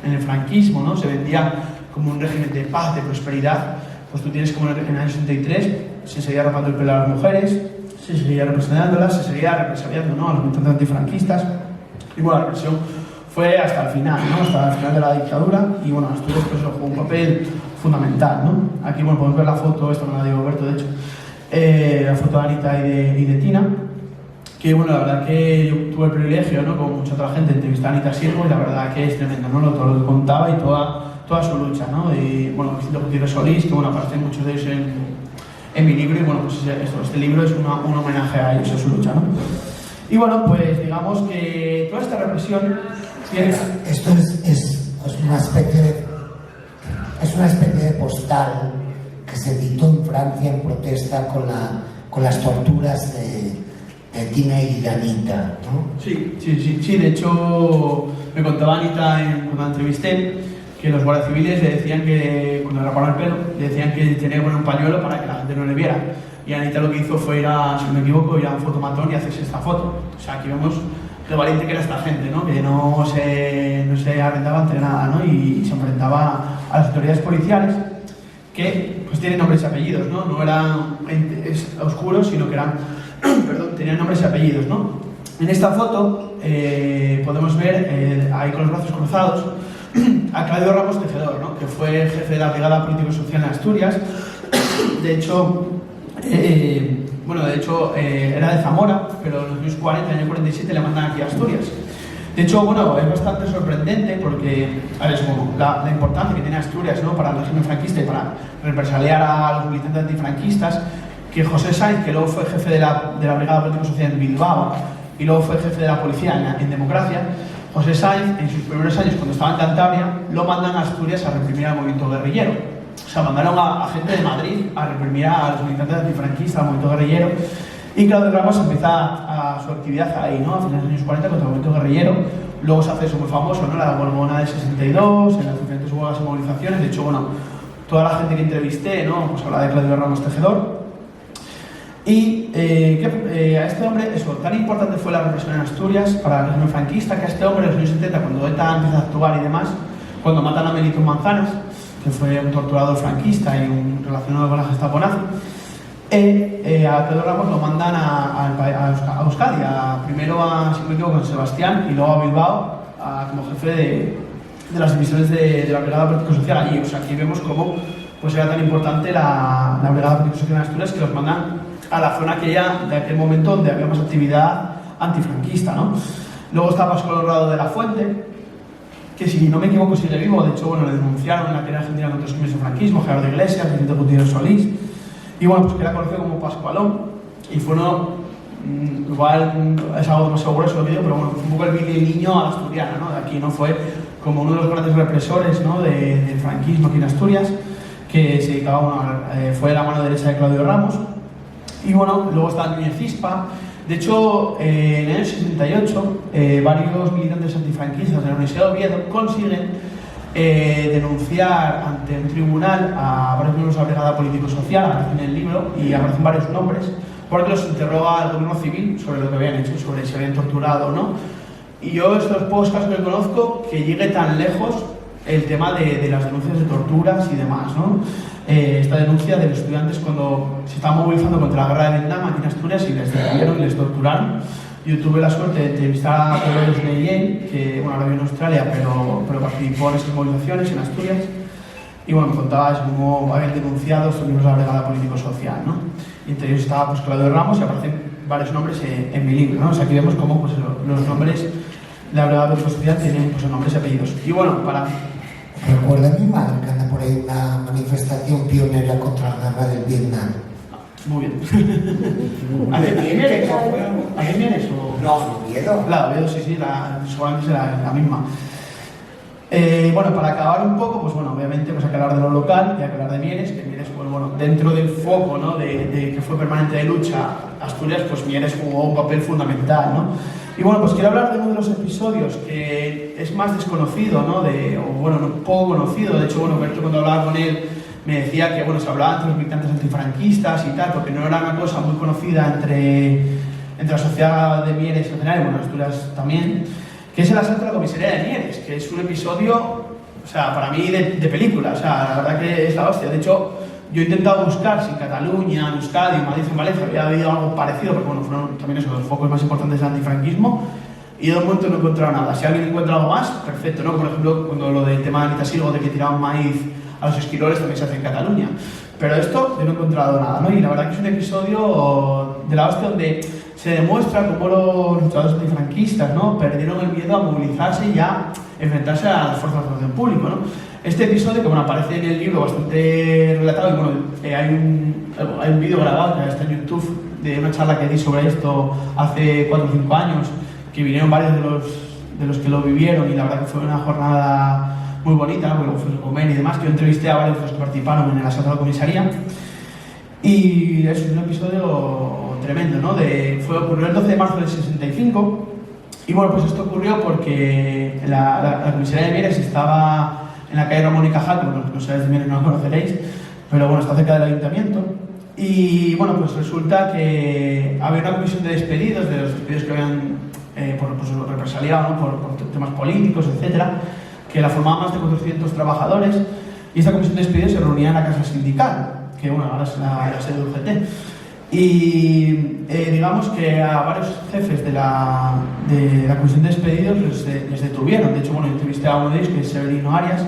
S2: en el franquismo, ¿no? Se vendía como un régimen de paz, de prosperidad. Pues tú tienes como en el año 63 se seguía rapando el pelo a las mujeres, se seguía representándolas, se seguía represaliando, ¿no?, a los militantes antifranquistas. Y bueno, la represión fue hasta el final, ¿no?, hasta el final de la dictadura. Y bueno, Asturias pues jugó un papel fundamental, ¿no? Aquí bueno, podemos ver la foto, esta me la dio Roberto de hecho, la foto de Anita y de Tina, que bueno, la verdad que yo tuve el privilegio, ¿no?, como mucha otra gente, de entrevistar a Anita Siervo, y la verdad que es tremendo, ¿no?, todo lo que contaba y toda su lucha, ¿no? Y bueno, Vicente Gutiérrez Solís, que bueno, aparecen muchos de ellos en mi libro, y bueno, pues este libro es un homenaje a ellos, a su lucha, ¿no? Y bueno, pues digamos que toda esta represión tiene...
S1: Esto es una especie de postal que se editó en Francia en protesta con las torturas de Tina y de Anita, ¿no?
S2: Sí, de hecho me contaba Anita cuando la entrevisté que los guardias civiles le decían que, cuando le raparon el pelo, le decían que tenía que poner un pañuelo para que la gente no le viera. Y Anita lo que hizo fue ir a, si no me equivoco, ir a un fotomatón y hacerse esta foto. O sea, aquí vemos lo valiente que era esta gente, ¿no? Que no se arrendaba ante nada, ¿no? Y se enfrentaba a las autoridades policiales, que pues tienen nombres y apellidos, ¿no? No eran oscuros, sino que eran, tenían nombres y apellidos, ¿no? En esta foto podemos ver ahí con los brazos cruzados a Claudio Ramos Tejedor, ¿no?, que fue el jefe de la Brigada Político-Social en Asturias. De hecho, era de Zamora, pero en los años 40, en el año 47 le mandan aquí a Asturias. De hecho, bueno, es bastante sorprendente porque, es como la importancia que tiene Asturias, ¿no?, para el régimen franquista y para represaliar a los militantes antifranquistas, que José Sainz, que luego fue jefe de la Brigada Político-Social en Bilbao y luego fue jefe de la policía en Democracia, José Sainz, en sus primeros años, cuando estaba en Cantabria, lo mandan a Asturias a reprimir al movimiento guerrillero. O sea, mandaron a gente de Madrid a reprimir a los militantes antifranquistas, al movimiento guerrillero. Y Claudio Ramos empieza su actividad ahí, ¿no?, a finales de los años 40 contra el movimiento guerrillero. Luego se hace eso muy famoso, ¿no?, la Borbona de 62, en las diferentes huelgas y movilizaciones. De hecho, bueno, toda la gente que entrevisté, ¿no?, pues habla de Claudio Ramos Tejedor. Y a este hombre, eso, tan importante fue la represión en Asturias para el régimen franquista, que a este hombre en los años 70, cuando ETA empieza a actuar y demás, cuando matan a Melito Manzanas, que fue un torturador franquista y un relacionado con la Gestapo nazi, a Pedro Ramos lo mandan a Euskadi, primero si no me equivoco, con Sebastián, y luego a Bilbao como jefe de las divisiones de la Brigada Político-Social allí. O sea, aquí vemos cómo pues, era tan importante la Brigada Político-Social en Asturias, que los mandan a la zona de aquel momento donde había más actividad antifranquista, ¿no? Luego está Pascual Honrado de la Fuente, que si no me equivoco sigue vivo. De hecho, bueno, le denunciaron en la guerra argentina contra los crímenes del franquismo, Gerardo Iglesias, Vicente Gutiérrez Solís, y bueno, pues que era conocido como Pascualón, y fue igual es algo demasiado grueso el vídeo, pero bueno, fue un poco el niño asturiano, ¿no?, de aquí, ¿no? Fue como uno de los grandes represores, ¿no?, del franquismo aquí en Asturias, que se dedicaba fue la mano derecha de Claudio Ramos. Y bueno, luego está Núñez Cispa. De hecho, en el año 68, varios militantes antifranquistas de la Universidad de Oviedo consiguen denunciar ante un tribunal a varios miembros de la Brigada Político-Social, aparecen en el libro, y aparecen varios nombres, porque los interroga el gobierno civil sobre lo que habían hecho, sobre si habían torturado o no. Y yo, estos pocos casos que conozco, que llegue tan lejos el tema de las denuncias de torturas y demás, ¿no? Esta denuncia de los estudiantes cuando se estaban movilizando contra la guerra de Vietnam aquí en Asturias y les detuvieron y les torturaron. Yo tuve la suerte de entrevistar a Pedro de Yale, que bueno, ahora vive en Australia, pero participó en esas movilizaciones en Asturias. Y bueno, me contaba eso, cómo habían denunciado a estos miembros de la Brigada Político-Social, ¿no? Y entre ellos estaba pues, Claudio Ramos, y aparecen varios nombres en mi libro, ¿no? O sea, aquí vemos cómo pues, los nombres de la Brigada Político-Social tienen pues, nombres y apellidos. Y bueno, para...
S1: Recuerda a mi madre que anda por ahí una manifestación pionera contra la guerra del Vietnam.
S2: Muy bien. ¿Alguien vienes o...?
S1: No, Oviedo.
S2: Claro, Oviedo sí, seguramente será la misma. Bueno, para acabar un poco, pues bueno, obviamente pues hay que hablar de lo local y hay que hablar de Mieres, que Mieres, vuelvo bueno, dentro del foco, ¿no? de que fue permanente de lucha Asturias, pues Mieres jugó un papel fundamental, ¿no? Y bueno, pues quiero hablar de uno de los episodios que es más desconocido, ¿no? O bueno, no poco conocido. De hecho, bueno, Berto, cuando hablaba con él, me decía que, bueno, se hablaba entre los militantes antifranquistas y tal, porque no era una cosa muy conocida entre la sociedad de Mieres en general, y bueno, Asturias también, que es el asalto a la comisaría de Mieres, que es un episodio, o sea, para mí de película, o sea, la verdad que es la hostia. De hecho, yo he intentado buscar si en Cataluña, en Euskadi, en Madrid, en Valencia había habido algo parecido, porque bueno, fueron también esos los focos más importantes del antifranquismo, y de momento no he encontrado nada. Si alguien encuentra algo más, perfecto, ¿no? Por ejemplo, cuando lo del tema de Anita Silgo, de que tiraban maíz a los esquiroles, también se hace en Cataluña. Pero esto yo no he encontrado nada, ¿no? Y la verdad que es un episodio de la hostia donde se demuestra cómo los luchadores antifranquistas, ¿no? Perdieron el miedo a movilizarse y a enfrentarse a las fuerzas de orden público, ¿no? Este episodio, que bueno, aparece en el libro bastante relatado, y bueno, hay un vídeo grabado que está en YouTube de una charla que di sobre esto hace 4 o 5 años, que vinieron varios de los que lo vivieron, y la verdad que fue una jornada muy bonita, ¿no? Porque fue a comer y demás, que yo entrevisté a varios de los que participaron en el asalto a la comisaría. Y es un episodio tremendo, ¿no? Ocurrió el 12 de marzo del 65, y bueno, pues esto ocurrió porque la comisaría de Mieres estaba en la calle Ramón y Cajal, como no sabéis de Mieres no lo conoceréis, pero bueno, está cerca del ayuntamiento. Y bueno, pues resulta que había una comisión de despedidos, de los despedidos que habían pues, represaliado, ¿no? por temas políticos, etcétera, que la formaban más de 400 trabajadores, y esta comisión de despedidos se reunía en la casa sindical, que bueno, ahora es la sede de UGT. Y digamos que a varios jefes de la comisión de despedidos les detuvieron. De hecho, bueno, entrevisté a uno de ellos, que es Severino Arias,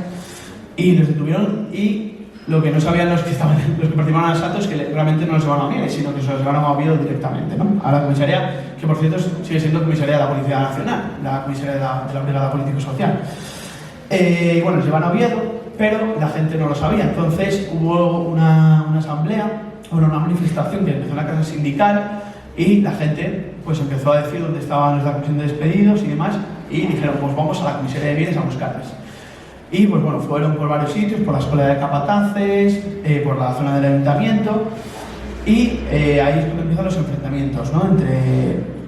S2: y les detuvieron, y lo que no sabían los que participaban en el asalto es que realmente no los llevaron a Mieres, sino que se los llevaron a Oviedo directamente, ¿no? A la comisaría, que por cierto sigue siendo comisaría de la Policía Nacional, la comisaría de la Brigada Político-Social. Bueno, los llevan a Oviedo, pero la gente no lo sabía. Entonces hubo una asamblea, una manifestación que empezó en la casa sindical, y la gente pues empezó a decir dónde estaban los de la comisión de despedidos y demás, y dijeron, pues vamos a la comisaría de Mieres a buscarles. Y pues bueno, fueron por varios sitios, por la escuela de capataces, por la zona del ayuntamiento, y ahí es donde empiezan los enfrentamientos, ¿no?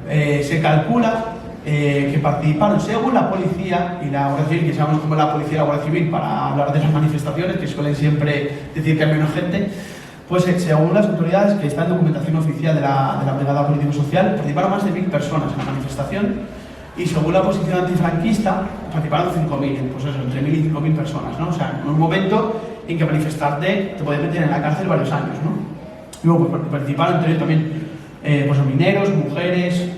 S2: Se calcula que participaron, según la policía y la Guardia Civil, que sabemos cómo es la policía y la Guardia Civil para hablar de las manifestaciones, que suelen siempre decir que hay menos gente, pues según las autoridades, que está en documentación oficial de la Brigada Político-Social, participaron más de 1000 personas en la manifestación, y según la posición antifranquista, participaron 5.000, pues eso, entre 1.000 y 5.000 personas, ¿no? O sea, en un momento en que manifestarte te podías meter en la cárcel varios años, ¿no? Y luego pues, participaron entre ellos también pues, mineros, mujeres,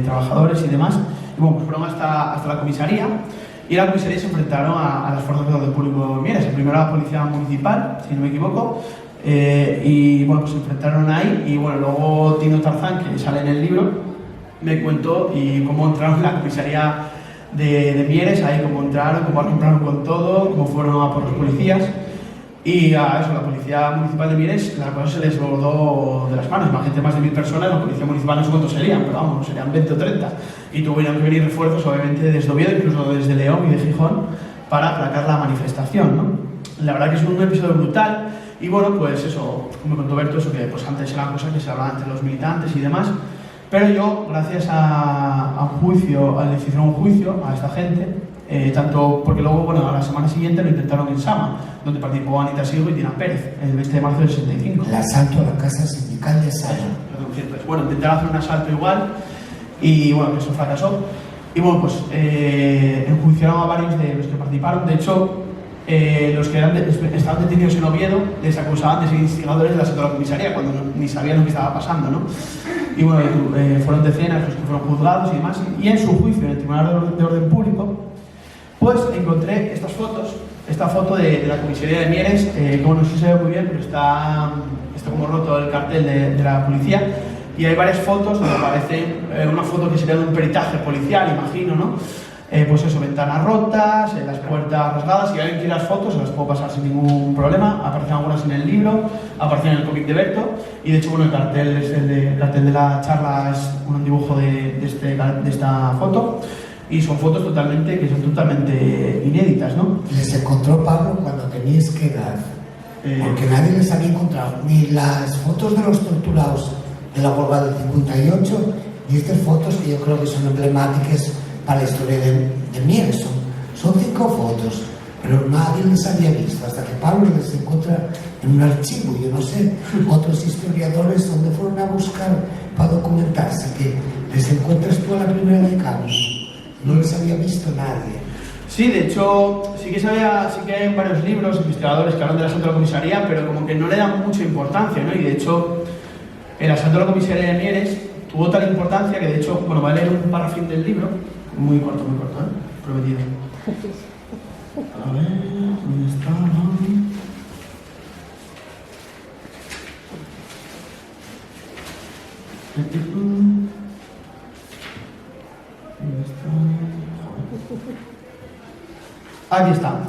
S2: trabajadores y demás. Y bueno, pues fueron hasta la comisaría, y en la comisaría se enfrentaron a las fuerzas de orden público de Mieres. Primero a la policía municipal, si no me equivoco, y bueno, pues se enfrentaron ahí, y bueno, luego Tino Tarzán, que sale en el libro, me cuento y cómo entraron en la comisaría de Mieres, ahí cómo entraron, cómo compraron con todo, cómo fueron a por los policías, y a eso, la policía municipal de Mieres, la cosa se les bordó de las manos. Imagínate, más de 1000 personas, la policía municipal no sé cuántos serían, pero vamos, serían 20 o 30, y tuvieron que venir refuerzos, obviamente, desde Oviedo, incluso desde León y de Gijón, para aplacar la manifestación, ¿no? La verdad que es un episodio brutal, y bueno, pues eso, como contó Berto, eso que pues antes eran cosas que se hablaban entre los militantes y demás. Pero yo, gracias a un juicio, les hicieron un juicio a esta gente, tanto porque luego, bueno, a la semana siguiente lo intentaron en Sama, donde participó Anita Silgo y Tina Pérez, el 20 de marzo del 65.
S1: El asalto a la casa sindical de Sama.
S2: Bueno, intentaron hacer un asalto igual, y bueno, eso fracasó. Y bueno, pues enjuiciaron a varios de los que participaron. De hecho, los que estaban detenidos en Oviedo les acusaban de ser instigadores del asalto a la comisaría, cuando ni sabían lo que estaba pasando, ¿no? Y bueno, fueron decenas los que fueron juzgados y demás, y en su juicio en el Tribunal de Orden Público, pues encontré estas fotos, esta foto de la comisaría de Mieres, que bueno, no sé si se ve muy bien, pero está como roto el cartel de la policía, y hay varias fotos donde aparece una foto que sería de un peritaje policial, imagino, ¿no? Pues eso, ventanas rotas, las puertas rasgadas. Si alguien quiere las fotos, se las puedo pasar sin ningún problema. Aparecen algunas en el libro, aparecen en el cómic de Berto, y de hecho, bueno, el cartel de la charla es un dibujo de esta foto, y son fotos que son totalmente inéditas, ¿no?
S1: Les encontró Pablo cuando teníais qué edad. Porque nadie les había encontrado ni las fotos de los torturados de la huelga del 58, ni estas fotos que yo creo que son emblemáticas para la historia de Mieres. Son 5 fotos, pero nadie les había visto, hasta que Pablo les encuentra en un archivo. Yo no sé, otros historiadores donde fueron a buscar para documentarse, que les encuentras tú a la primera de cambio. No les había visto nadie.
S2: Sí, de hecho, sí que hay varios libros, investigadores que hablan del asalto a la comisaría, pero como que no le dan mucha importancia, ¿no? Y de hecho, el asalto a la comisaría de Mieres tuvo tal importancia que, de hecho, bueno, voy a leer un párrafo del libro, muy corto, prometido. A ver, ¿dónde está? Aquí está.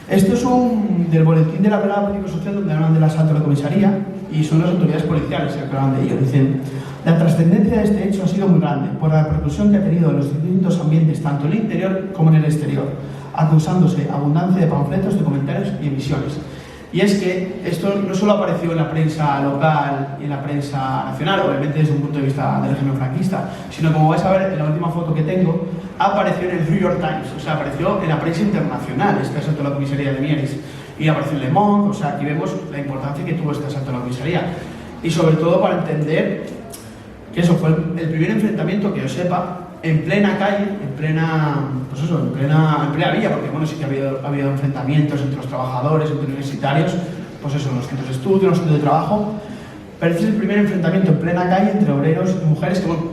S2: Esto es del boletín de la velada político-social donde hablan del asalto a la comisaría y son las autoridades policiales que hablan de ello. Dicen: la trascendencia de este hecho ha sido muy grande por la repercusión que ha tenido en los distintos ambientes, tanto en el interior como en el exterior, acusándose abundancia de panfletos, de comentarios y emisiones. Y es que esto no solo apareció en la prensa local y en la prensa nacional, obviamente desde un punto de vista del régimen franquista, sino, como vais a ver en la última foto que tengo, apareció en el New York Times, o sea, apareció en la prensa internacional este asalto a la comisaría de Mieres, y apareció en Le Monde. O sea, aquí vemos la importancia que tuvo este asalto a la comisaría, y sobre todo para entender que eso fue el primer enfrentamiento, que yo sepa, en plena calle, en plena villa, porque bueno, sí que ha habido enfrentamientos entre los trabajadores, entre universitarios, pues eso, en los centros de estudio, en los centros de trabajo, pero este es el primer enfrentamiento en plena calle entre obreros y mujeres, que bueno,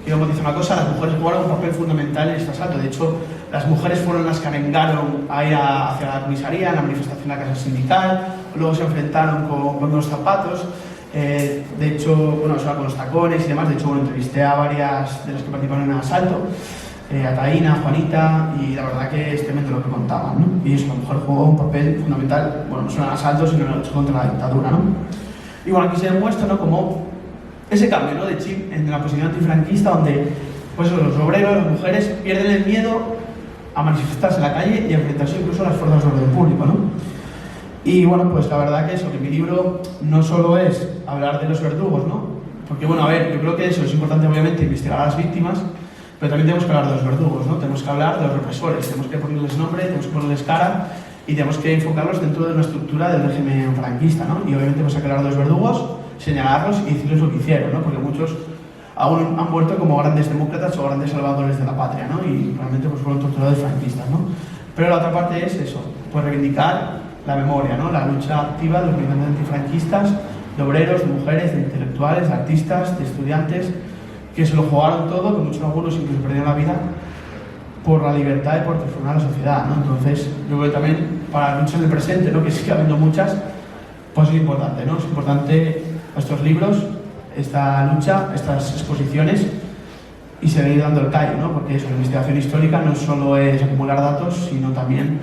S2: quiero matizar una cosa: las mujeres jugaron un papel fundamental en este asalto. De hecho, las mujeres fueron las que arengaron a ir hacia la comisaría, en la manifestación a la casa sindical, luego se enfrentaron con los zapatos. De hecho, bueno, eso con los tacones y demás. De hecho, bueno, entrevisté a varias de las que participaron en el asalto, a Taína, a Juanita, y la verdad que es tremendo lo que contaban, ¿no? Y eso, la mujer jugó un papel fundamental, bueno, no solo en el asalto, sino en la lucha contra la dictadura, ¿no? Y bueno, aquí se demuestra, ¿no?, como ese cambio, ¿no?, de chip en la posición antifranquista, donde pues eso, los obreros, las mujeres pierden el miedo a manifestarse en la calle y a enfrentarse incluso a las fuerzas de orden público, ¿no? Y bueno, pues la verdad que eso, que mi libro no solo es hablar de los verdugos, ¿no? Porque bueno, a ver, yo creo que eso es importante, obviamente, investigar a las víctimas, pero también tenemos que hablar de los verdugos, ¿no? Tenemos que hablar de los represores, tenemos que ponerles nombre, tenemos que ponerles cara y tenemos que enfocarlos dentro de una estructura del régimen franquista, ¿no? Y obviamente tenemos que hablar de los verdugos, señalarlos y decirles lo que hicieron, ¿no? Porque muchos aún han vuelto como grandes demócratas o grandes salvadores de la patria, ¿no? Y realmente pues fueron torturadores franquistas, ¿no? Pero la otra parte es eso, pues reivindicar la memoria, ¿no?, la lucha activa de los militantes antifranquistas, de obreros, de mujeres, de intelectuales, de artistas, de estudiantes, que se lo jugaron todo, que muchos algunos incluso perdieron la vida por la libertad y por transformar la sociedad, ¿no? Entonces, yo creo que también para la lucha en el presente, ¿no?, que sigue habiendo muchas, pues es importante, ¿no? Es importante estos libros, esta lucha, estas exposiciones y seguir dando el callo, ¿no? Porque eso, la investigación histórica no solo es acumular datos, sino también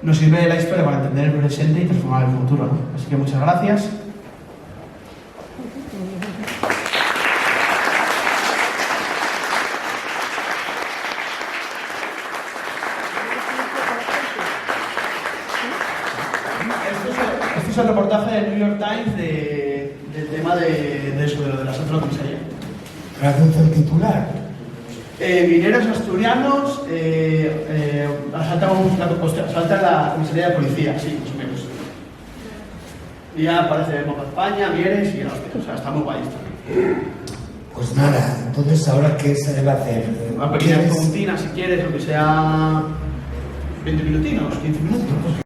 S2: nos sirve la historia para entender el presente y transformar el futuro, ¿no? Así que muchas gracias. Este es el reportaje del New York Times del tema de eso, de lo del asalto a la comisaría.
S1: Traduce el titular.
S2: Mineros asturianos asaltan la comisaría de policía, sí, más o menos. Y ya aparece el mapa de España, Mieres y el hostia, o sea, está muy guay esto.
S1: Pues nada, entonces ahora qué se debe hacer.
S2: Una pequeña preguntina, si quieres, lo que sea 20 minutinos, 15 minutos.